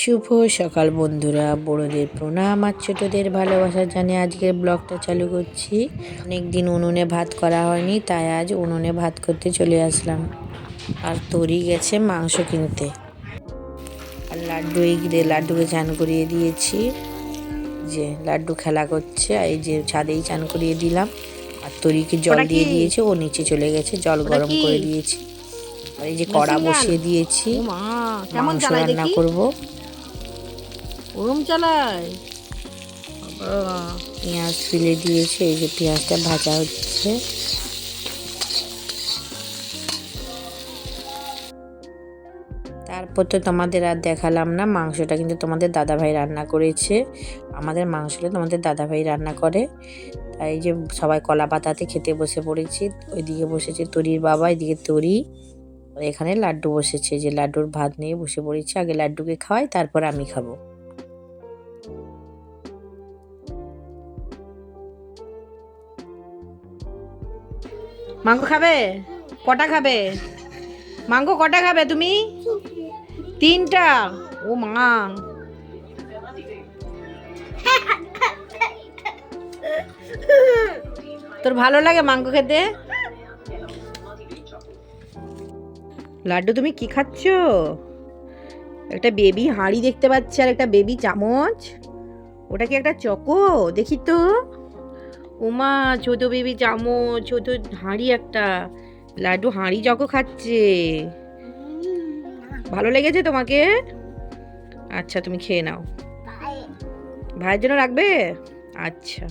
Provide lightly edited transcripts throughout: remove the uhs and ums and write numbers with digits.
শুভ সকাল বন্ধুরা, বড়দের প্রণাম আর ছোটদের ভালোবাসা জানিয়ে আজকের ব্লগটা চালু করছি। অনেক দিন উনুনে ভাত করা হয়নি, তাই আজ উনুনে ভাত করতে চলে আসলাম। আর তরি গেছে মাংস কিনতে। আর লাড্ডুকে চান করিয়ে দিয়েছি, যে লাড্ডু খেলা করছে, এই যে ছাদেই চান করিয়ে দিলাম। আর তরিকে জল দিয়ে দিয়েছে, ও নিচে চলে গেছে, জল গরম করে দিয়েছি। আর এই যে কড়া বসিয়ে দিয়েছি, মাংস রান্না করবো। ওরম চালায়, পেঁয়াজ ফেলে দিয়েছে, এই যে পেঁয়াজটা ভাজা হচ্ছে। তারপর তো তোমাদের আর দেখালাম না, মাংসটা কিন্তু তোমাদের দাদাভাই রান্না করেছে। আমাদের মাংসটা তোমাদের দাদাভাই রান্না করে। তাই যে সবাই কলা পাতাতে খেতে বসে পড়েছি। ওইদিকে বসেছে তরির বাবা, এদিকে তরি, আর এখানে লাড্ডু বসেছে, যে লাড্ডুর ভাত নিয়ে বসে পড়েছে। আগে লাড্ডুকে খাওয়াই, তারপর আমি খাবো। মাংস খাবে? কটা খাবে মাংস? কটা খাবে তুমি? 3টা। ও মা, তোর ভালো লাগে মাংস খেতে? লাড্ডু তুমি কি খাচ্ছ? একটা বেবি হাঁড়ি দেখতে পাচ্ছি, আর একটা বেবি চামচ। ওটা কি একটা চকো? দেখি তো। ওমা, ছোট বেবি চামচ, ছোট হাঁড়ি একটা। লাড্ডু হাঁড়ি চকো খাচ্ছে। ভালো লেগেছে তোমাকে? আচ্ছা, তুমি খেয়ে নাও। ভাইয়ের জন্য রাখবে? আচ্ছা।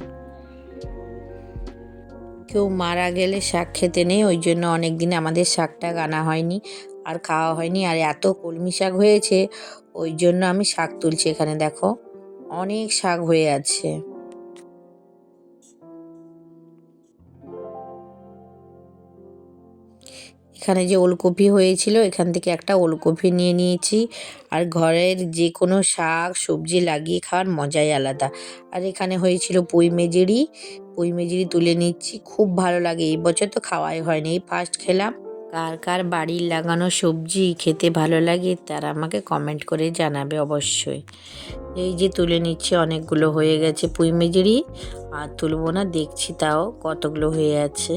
কেউ মারা গেলে শাক খেতে নেই, ওই জন্য অনেক দিন আমাদের শাকটা আনা হয়নি আর খাওয়া হয়নি। আর এত কলমি শাক হয়েছে, ওই জন্য আমি শাক তুলছি। এখানে দেখো, অনেক শাক হয়ে আছে। এখানে যে ওলকপি হয়েছিল, এখান থেকে একটা ওলকপি নিয়ে নিয়েছি। আর ঘরের যে কোনো শাক সবজি লাগিয়ে খাওয়ার মজাই আলাদা। আর এখানে হয়েছিল পুঁই মেজেরি তুলে নিচ্ছি, খুব ভালো লাগে। এই বছর তো খাওয়াই হয়নি, এই ফার্স্ট খেলাম। কার কার বাড়ির লাগানো সবজি খেতে ভালো লাগে, তারা আমাকে কমেন্ট করে জানাবে অবশ্যই। এই যে তুলে নিচ্ছি, অনেকগুলো হয়ে গেছে পুঁই মেজেরি। আর তুলবো না, দেখছি তাও কতগুলো হয়ে আছে।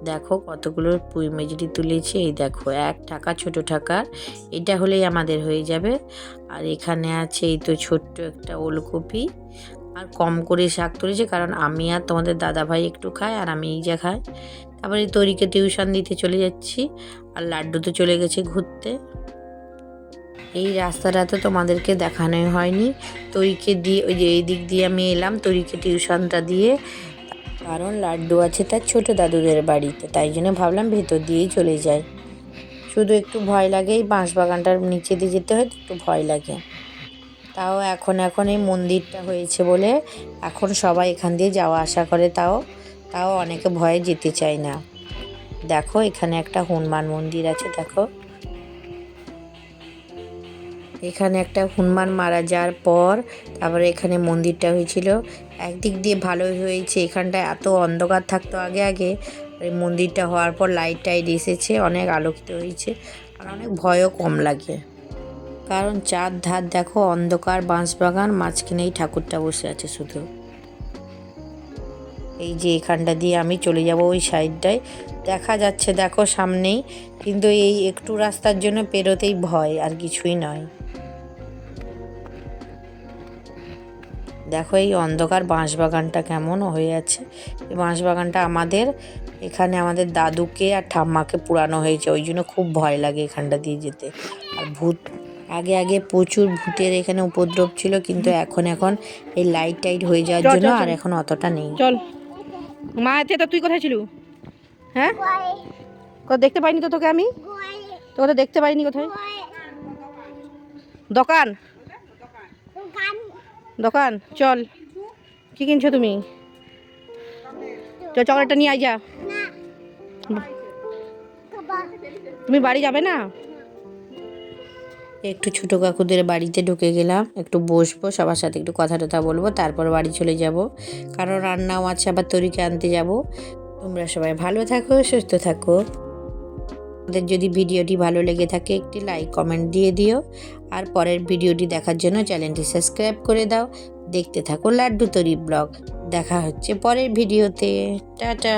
দেখো কতগুলো পুঁই মেজেরি তুলেছি। এই দেখো, 1 টাকা ছোট টাকার, এটা হলেই আমাদের হয়ে যাবে। আর এখানে আছে এই তো ছোট্ট একটা ওলকপি। আর কম করে শাক তুলেছে, কারণ আমি আর তোমাদের দাদাভাই একটু খাই, আর আমি এই যা খাই। তারপরে তরিকে টিউশন দিতে চলে যাচ্ছি। আর লাড্ডু তো চলে গেছে ঘুরতে। এই রাস্তাটা তো তোমাদেরকে দেখানোই হয়নি। তরিকে দিয়ে, ওই যে এই দিক দিয়ে আমি এলাম তরিকে টিউশনটা দিয়ে, কারণ লাড্ডু আছে তার ছোট দাদুদের বাড়িতে, তাই জন্য ভাবলাম ভেতর দিয়েই চলে যাই। শুধু একটু ভয় লাগে, এই বাঁশবাগানটার নিচে দিয়ে যেতে হয়, একটু ভয় লাগে। তাও এখন এই মন্দিরটা হয়েছে বলে এখন সবাই এখান দিয়ে যাওয়া আসা করে। তাও অনেকে ভয়ে যেতে চায় না। দেখো, এখানে একটা হনুমান মন্দির আছে। দেখো, এখানে একটা হনুমান মারা যাওয়ার পর তারপরে এখানে মন্দিরটা হয়েছিল। একদিক দিয়ে ভালোই হয়েছে, এখানটায় এত অন্ধকার থাকতো আগে। এই মন্দিরটা হওয়ার পর লাইট টাইট এসেছে, অনেক আলোকিত হয়েছে। আর অনেক ভয়ও কম লাগে, কারণ চারধার দেখো অন্ধকার, বাঁশবাগান, মাঝখানেই ঠাকুরটা বসে আছে শুধু। এই যে এখানটা দিয়ে আমি চলে যাব ওই সাইডটায়, দেখা যাচ্ছে দেখো সামনেই, কিন্তু এই একটু রাস্তার জন্য পেরোতেই ভয়, আর কিছুই নয়। দেখো এই অন্ধকার বাঁশবাগানটা কেমন হয়ে আছে। এই বাঁশবাগানটা এখানে আমাদের দাদুকে আর ঠাম্মাকে পুরানো হয়েছে, ওই জন্য খুব ভয় লাগে এখানটা দিয়ে যেতে। আর আগে প্রচুর ভূতের এখানে উপদ্রব ছিল, কিন্তু এখন এই লাইট টাইট হয়ে যাওয়ার জন্য আর এখন অতটা নেই। চল মা, তো তুই কোথায় ছিল? হ্যাঁ, দেখতে পাইনি তো তোকে, আমি তোকে তো দেখতে পাইনি। কোথায়? দোকান। চল, কি কিনছো তুমি? চল, চকলেটটা নিয়ে আই যা। তুমি বাড়ি যাবে না? একটু ছোটো কাকুদের বাড়িতে ঢুকে গেলাম, একটু বসবো, সবার সাথে একটু কথা টথা বলবো, তারপর বাড়ি চলে যাব, কারণ রান্নাও আছে, আবার তরিকে আনতে যাব। তোমরা সবাই ভালো থাকো, সুস্থ থাকো। তোমাদের যদি ভিডিওটি ভালো লেগে থাকে একটি লাইক কমেন্ট দিয়ে দিও, আর পরের ভিডিওটি দেখার জন্য চ্যানেলটি সাবস্ক্রাইব করে দাও। দেখতে থাকো লাড্ডু তৈরি ব্লগ। দেখা হচ্ছে পরের ভিডিওতে। টাটা।